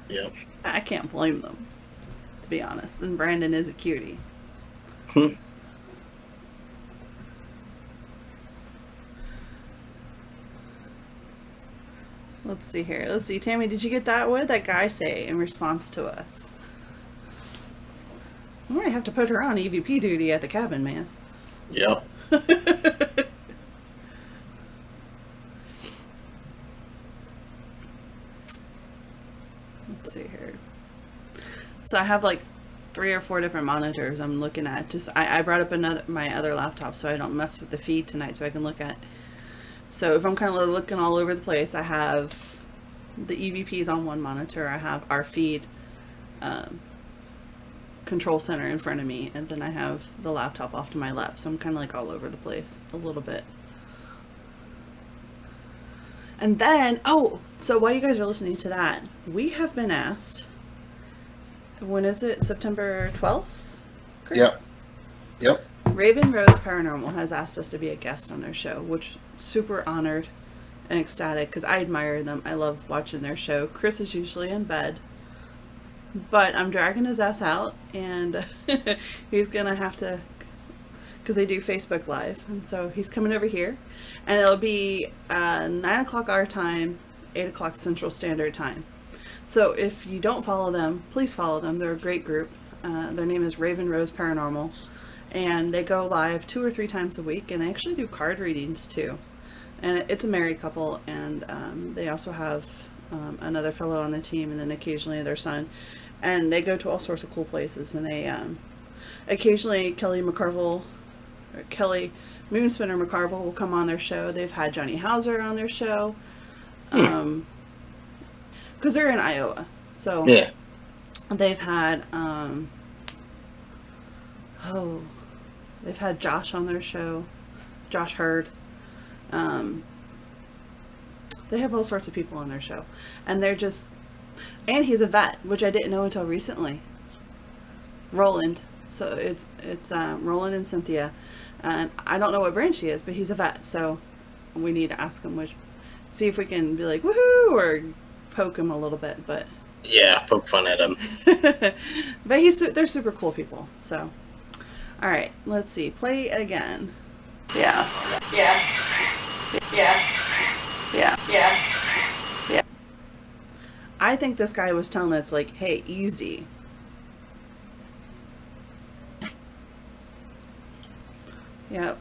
Yep. I can't blame them, to be honest. And Brandon is a cutie. Let's see here. Let's see. Tammy, did you get that? What did that guy say in response to us? I might have to put her on EVP duty at the cabin, man. Yep. Let's see here. So I have like 3 or 4 different monitors I'm looking at. Just I brought up my other laptop so I don't mess with the feed tonight, so I can look at. So if I'm kind of looking all over the place, I have the EVPs on one monitor. I have our feed control center in front of me, and then I have the laptop off to my left. So I'm kind of like all over the place a little bit. And then, so while you guys are listening to that, we have been asked, when is it? September 12th? Chris? Yep. Raven Rose Paranormal has asked us to be a guest on their show, which super honored and ecstatic because I admire them. I love watching their show. Chris is usually in bed, but I'm dragging his ass out, and he's gonna have to, because they do Facebook Live, and so he's coming over here, and it'll be 9 o'clock our time, 8 o'clock Central Standard Time. So if you don't follow them, please follow them. They're a great group. Their name is Raven Rose Paranormal, and they go live 2 or 3 times a week, and they actually do card readings too. And it's a married couple, and they also have another fellow on the team, and then occasionally their son. And they go to all sorts of cool places, and they occasionally Kelly Moonspinner McCarville will come on their show. They've had Johnny Hauser on their show. Because they're in Iowa, so Yeah. they've had they've had Josh on their show, Josh Hurd. They have all sorts of people on their show, and they're just, and he's a vet, which I didn't know until recently. Roland, so it's Roland and Cynthia, and I don't know what branch he is, but he's a vet, so we need to ask him see if we can be like woohoo or poke him a little bit, but Yeah, poke fun at him. but they're super cool people. So all right, let's see, play again. Yeah. Yeah. Yeah. Yeah. Yeah. I think this guy was telling us like, hey, easy. Yep.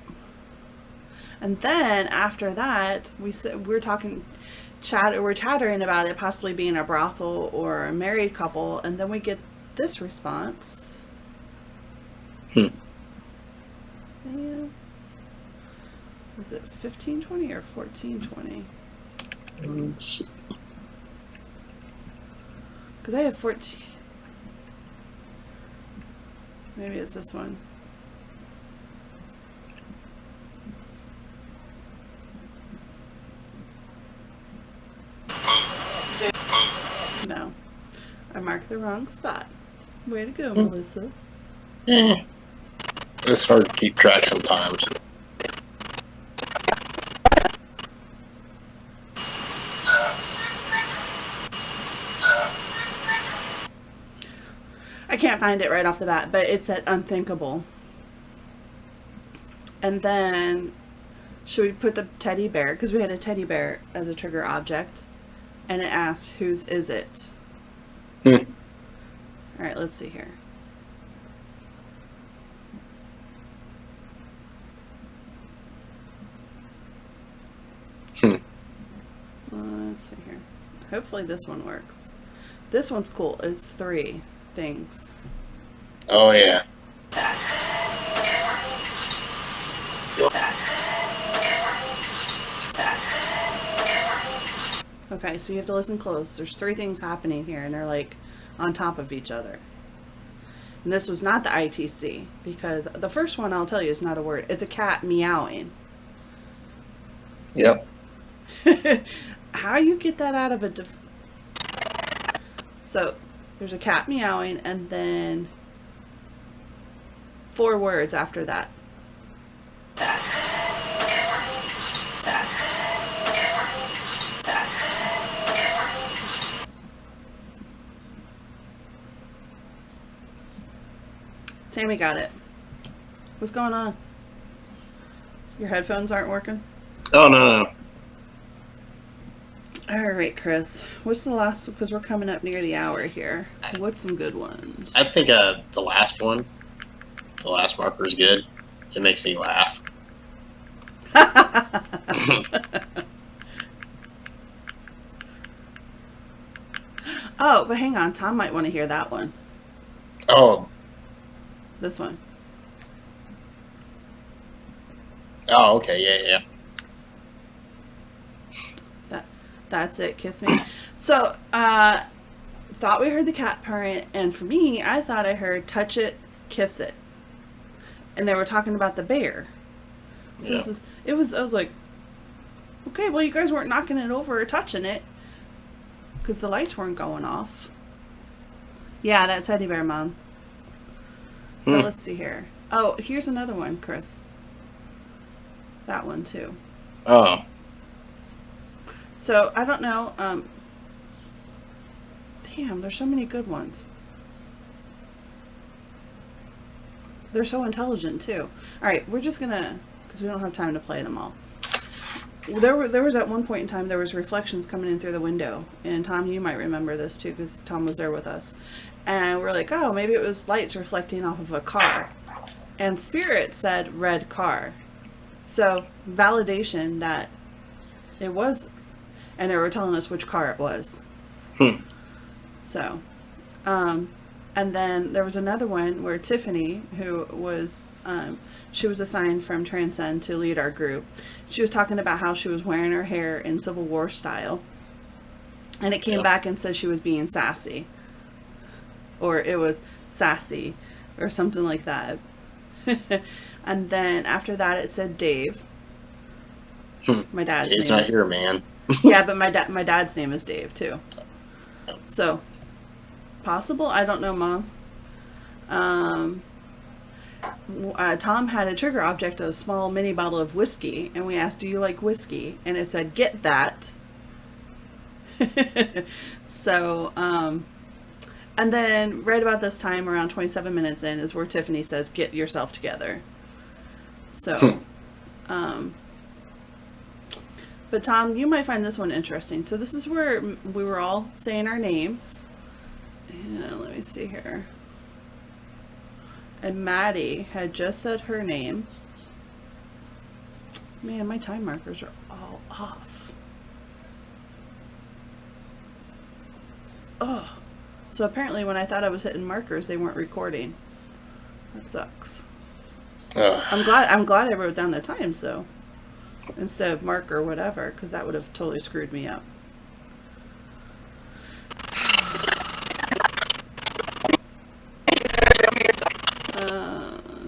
And then after that, we're chattering about it possibly being a brothel or a married couple, and then we get this response. Yeah. Was it 1520 or 1420? Because I have 14. Maybe it's this one. No. I marked the wrong spot. Way to go, Melissa. It's hard to keep track sometimes. I can't find it right off the bat, but it said unthinkable. And then, should we put the teddy bear? Because we had a teddy bear as a trigger object. And it asked, whose is it? Alright, let's see here. Let's see here. Hopefully this one works. This one's cool. It's 3 things. Oh, yeah. Okay, so you have to listen close. There's 3 things happening here, and they're like on top of each other. And this was not the ITC, because the first one, I'll tell you, is not a word. It's a cat meowing. Yep. How you get that out of a... So, there's a cat meowing, and then 4 words after that. Tammy got it. What's going on? Your headphones aren't working? Oh, no. All right, Chris. What's the last? Because we're coming up near the hour here. What's some good ones? I think the last one, the last marker is good. It makes me laugh. Oh, but hang on. Tom might want to hear that one. Oh. This one. Oh, okay. Yeah. That's it. Kiss me. So, thought we heard the cat purring, and for me, I thought I heard touch it, kiss it. And they were talking about the bear. So Yeah. I was like, okay, well, you guys weren't knocking it over or touching it, because the lights weren't going off. Yeah, that teddy bear, Mom. But let's see here. Oh, here's another one, Chris. That one, too. Oh. So, I don't know. Damn, there's so many good ones. They're so intelligent, too. Alright, we're just gonna... Because we don't have time to play them all. There was at one point in time, there was reflections coming in through the window. And Tom, you might remember this, too, because Tom was there with us. And we're like, oh, maybe it was lights reflecting off of a car. And Spirit said red car. So, validation that it was... And they were telling us which car it was. So, and then there was another one where Tiffany, who was, she was assigned from Transcend to lead our group. She was talking about how she was wearing her hair in Civil War style. And it came back and said she was being sassy. Or it was sassy. Or something like that. And then after that it said Dave. My dad's Dave's name not here, man. Yeah, but my dad's name is Dave too. So, possible? I don't know, Mom. Tom had a trigger object, a small mini bottle of whiskey, and we asked, do you like whiskey? And it said, get that. So, and then right about this time, around 27 minutes in, is where Tiffany says, get yourself together. So, but Tom, you might find this one interesting. So this is where we were all saying our names. And let me see here. And Maddie had just said her name. Man, my time markers are all off. Oh. So apparently when I thought I was hitting markers, they weren't recording. That sucks. I'm glad I wrote down the times though, instead of marker whatever, because that would have totally screwed me up.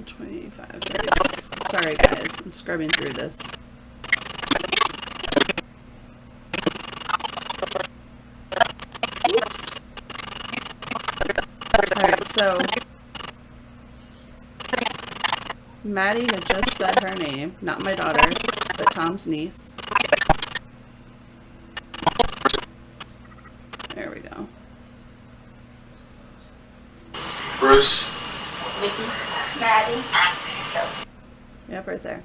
25. 30. Sorry guys, I'm scrubbing through this. Oops. Alright, so Maddie had just said her name, not my daughter, but Tom's niece. There we go. Bruce. Maddie. Yep, right there.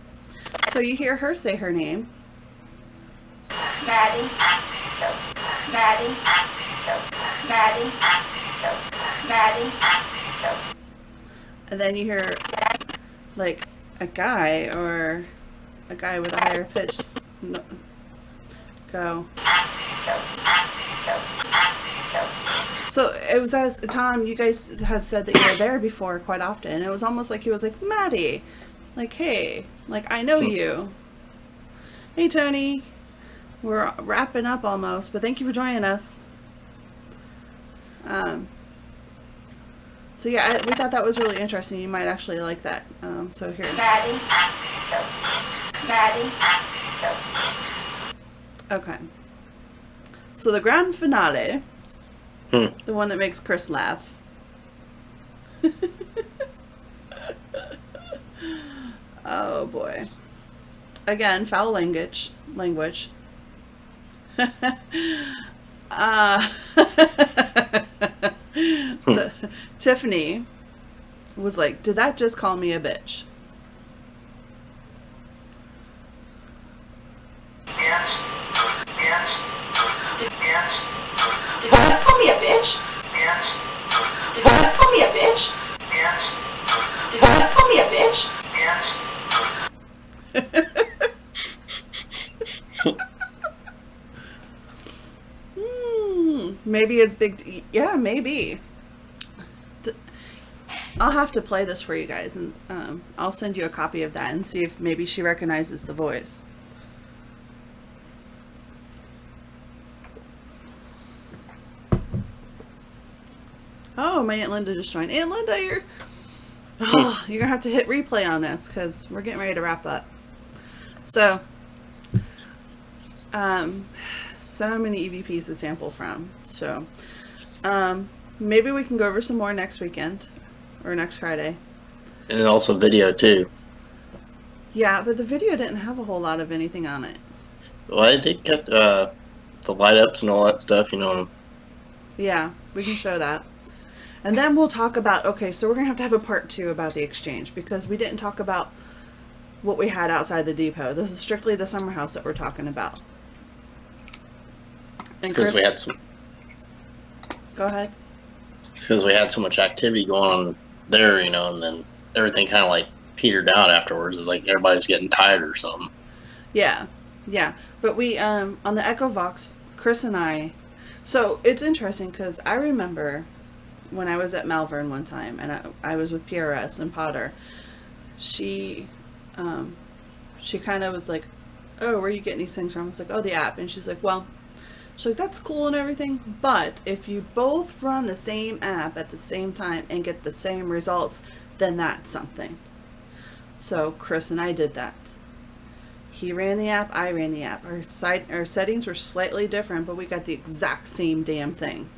So you hear her say her name. Maddie. Maddie. Maddie. Maddie. And then you hear like a guy or a guy with a higher pitch go. So it was as Tom, you guys had said that you were there before quite often. It was almost like he was like, Maddie, like, hey, like, I know you. Hey, Tony. We're wrapping up almost, but thank you for joining us. So yeah, we thought that was really interesting. You might actually like that. So here. Maddie. Maddie. Okay. So the grand finale, the one that makes Chris laugh. Oh boy. Again, foul language. So, Tiffany was like, did that just call me a bitch? Did you just call me a bitch? Did you just call me a bitch? Did you just call me a bitch? Maybe it's big. Yeah, maybe. I'll have to play this for you guys, and I'll send you a copy of that and see if maybe she recognizes the voice. Oh, my Aunt Linda just joined. Aunt Linda, you're gonna have to hit replay on this because we're getting ready to wrap up. So, so many EVPs to sample from. So, maybe we can go over some more next weekend or next Friday. And also video too. Yeah, but the video didn't have a whole lot of anything on it. Well, I did get the light ups and all that stuff, you know. Yeah, we can show that. And then we'll talk about, okay, so we're going to have a part 2 about the exchange because we didn't talk about what we had outside the depot. This is strictly the summer house that we're talking about. Because we had some. Go ahead. Because we had so much activity going on there, you know, and then everything kind of like petered out afterwards. It's like everybody's getting tired or something. Yeah, yeah. But we, on the Echo Vox, Chris and I, so it's interesting because I remember when I was at Malvern one time and I was with PRS and Potter, she kind of was like, oh, where are you getting these things from? I was like, oh, the app. And she's like, well, she's like, that's cool and everything, but if you both run the same app at the same time and get the same results, then that's something. So Chris and I did that. He ran the app, I ran the app. Our settings were slightly different, but we got the exact same damn thing.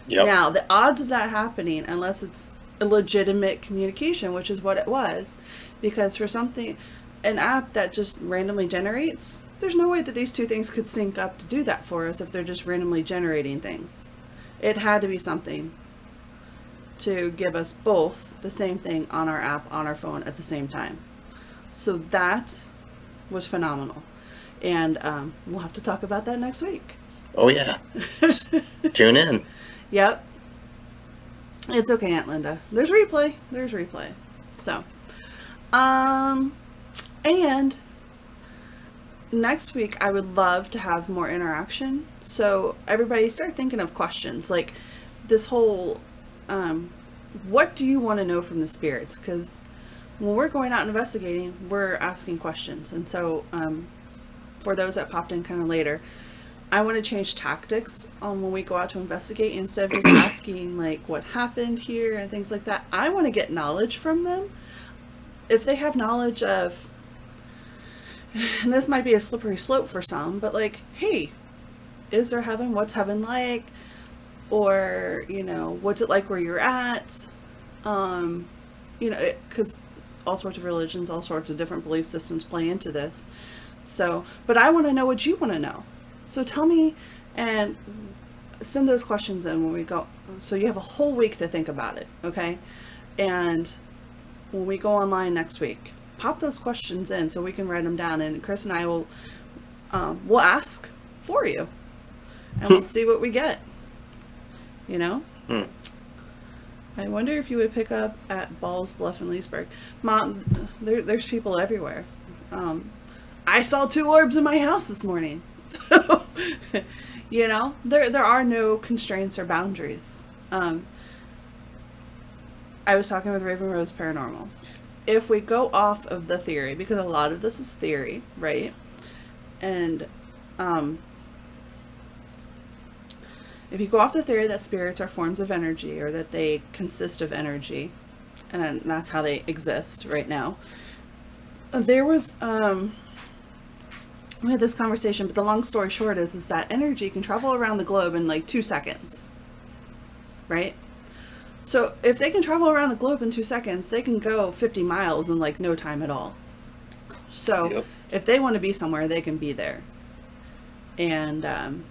Yep. Now, the odds of that happening, unless it's a legitimate communication, which is what it was, because for something, an app that just randomly generates, there's no way that these two things could sync up to do that for us if they're just randomly generating things. It had to be something to give us both the same thing on our app, on our phone at the same time. So that was phenomenal. And we'll have to talk about that next week. Oh, yeah. Tune in. Yep. It's okay, Aunt Linda. There's replay. next week I would love to have more interaction. So everybody start thinking of questions like this whole, what do you want to know from the spirits? Because when we're going out investigating, we're asking questions. And so for those that popped in kind of later, I want to change tactics on when we go out to investigate. Instead of just asking like what happened here and things like that, I want to get knowledge from them. If they have knowledge of, and this might be a slippery slope for some, but like, hey, is there heaven? What's heaven like? Or, you know, what's it like where you're at? You know, because all sorts of religions, all sorts of different belief systems play into this. So, but I want to know what you want to know. So tell me and send those questions in when we go. So you have a whole week to think about it, okay? And when we go online next week, pop those questions in so we can write them down. And Chris and I will we'll ask for you. And we'll see what we get. You know? I wonder if you would pick up at Balls Bluff and Leesburg. Mom, there's people everywhere. I saw 2 orbs in my house this morning. So, you know, there are no constraints or boundaries. I was talking with Raven Rose Paranormal. If we go off of the theory, because a lot of this is theory, right? And if you go off the theory that spirits are forms of energy, or that they consist of energy, and that's how they exist right now. There was we had this conversation, but the long story short is that energy can travel around the globe in like 2 seconds, right? So if they can travel around the globe in 2 seconds, they can go 50 miles in like no time at all. So if they want to be somewhere, they can be there. And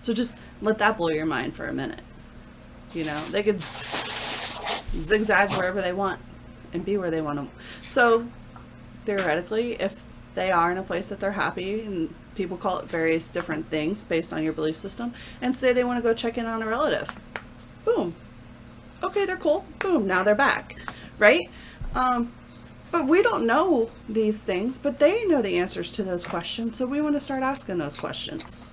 so just let that blow your mind for a minute. You know, they could zigzag wherever they want and be where they want to. So theoretically, if they are in a place that they're happy, and people call it various different things based on your belief system, and say they want to go check in on a relative, boom. Okay, they're cool. Boom, now they're back, right? But we don't know these things, but they know the answers to those questions, so we want to start asking those questions.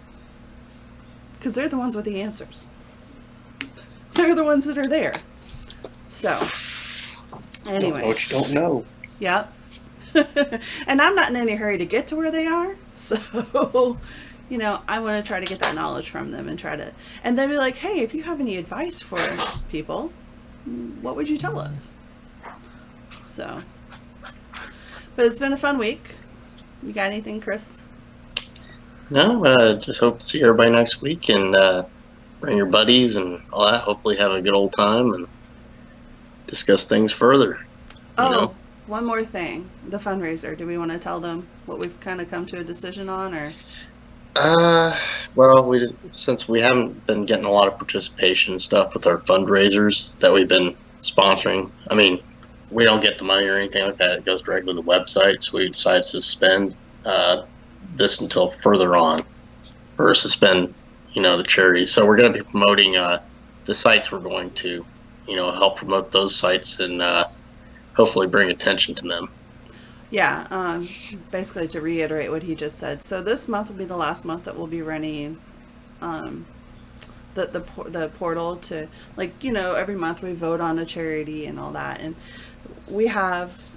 Because they're the ones with the answers. They're the ones that are there. So, anyway. Don't know what you don't know. Yep. And I'm not in any hurry to get to where they are, so you know, I want to try to get that knowledge from them and try to, and then be like, hey, if you have any advice for people, what would you tell us? So, but it's been a fun week. You got anything, Chris? No, just hope to see everybody next week, and bring your buddies and all that. Hopefully have a good old time and discuss things further. Oh, know? One more thing. The fundraiser. Do we want to tell them what we've kind of come to a decision on, or? Well, since we haven't been getting a lot of participation and stuff with our fundraisers that we've been sponsoring, I mean, we don't get the money or anything like that. It goes directly to the website, so we decided to suspend this until further on, or suspend, you know, the charities. So we're going to be promoting the sites. We're going to, you know, help promote those sites and hopefully bring attention to them. Yeah, basically to reiterate what he just said. So this month will be the last month that we'll be running the portal to, like, you know, every month we vote on a charity and all that. And we have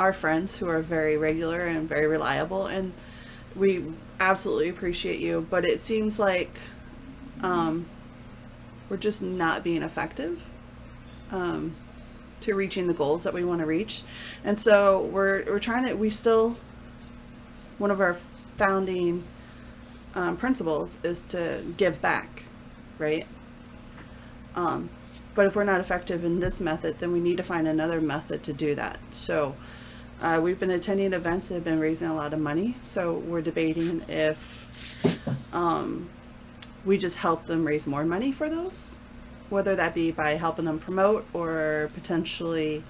our friends who are very regular and very reliable, and we absolutely appreciate you. But it seems like we're just not being effective to reaching the goals that we want to reach. And so we're trying to, we still, one of our founding principles is to give back, right? But if we're not effective in this method, then we need to find another method to do that. So we've been attending events that have been raising a lot of money, so we're debating if we just help them raise more money for those, whether that be by helping them promote or potentially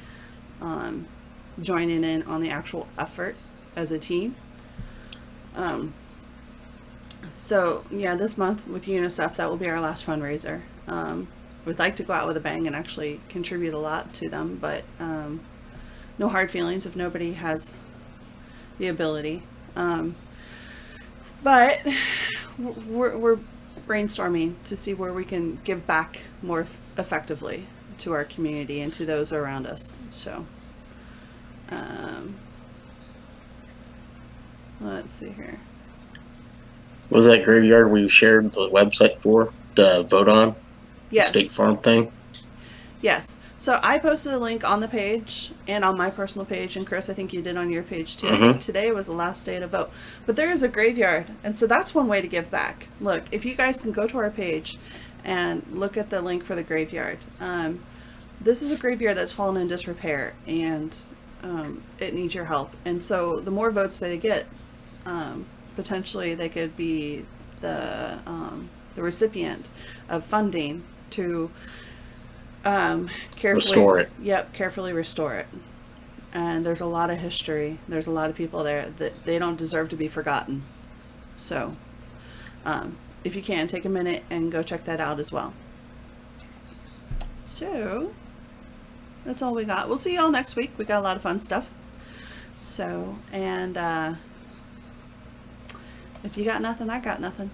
joining in on the actual effort as a team. So yeah, this month with UNICEF, that will be our last fundraiser. We'd like to go out with a bang and actually contribute a lot to them, but no hard feelings if nobody has the ability. But we're brainstorming to see where we can give back more effectively to our community and to those around us. So, let's see here. Was that graveyard we shared the website for to vote on? Yes. The State Farm thing? Yes. So I posted a link on the page and on my personal page, and Chris, I think you did on your page too. I think today was the last day to vote. But there is a graveyard, and so that's one way to give back. Look, if you guys can go to our page and look at the link for the graveyard. This is a graveyard that's fallen in disrepair, and it needs your help. And so the more votes they get, potentially they could be the recipient of funding to carefully Restore it. Yep, carefully restore it. And there's a lot of history. There's a lot of people there that they don't deserve to be forgotten. So, if you can, take a minute and go check that out as well. So, that's all we got. We'll see y'all next week. We got a lot of fun stuff. So, and if you got nothing, I got nothing.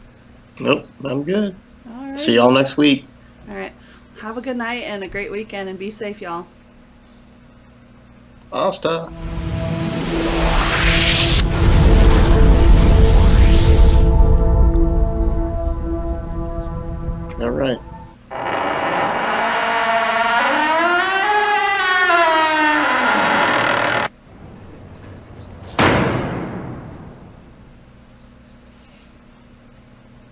Nope, I'm good. All right. See y'all next week. All right. Have a good night and a great weekend, and be safe, y'all. I'll stop. All right.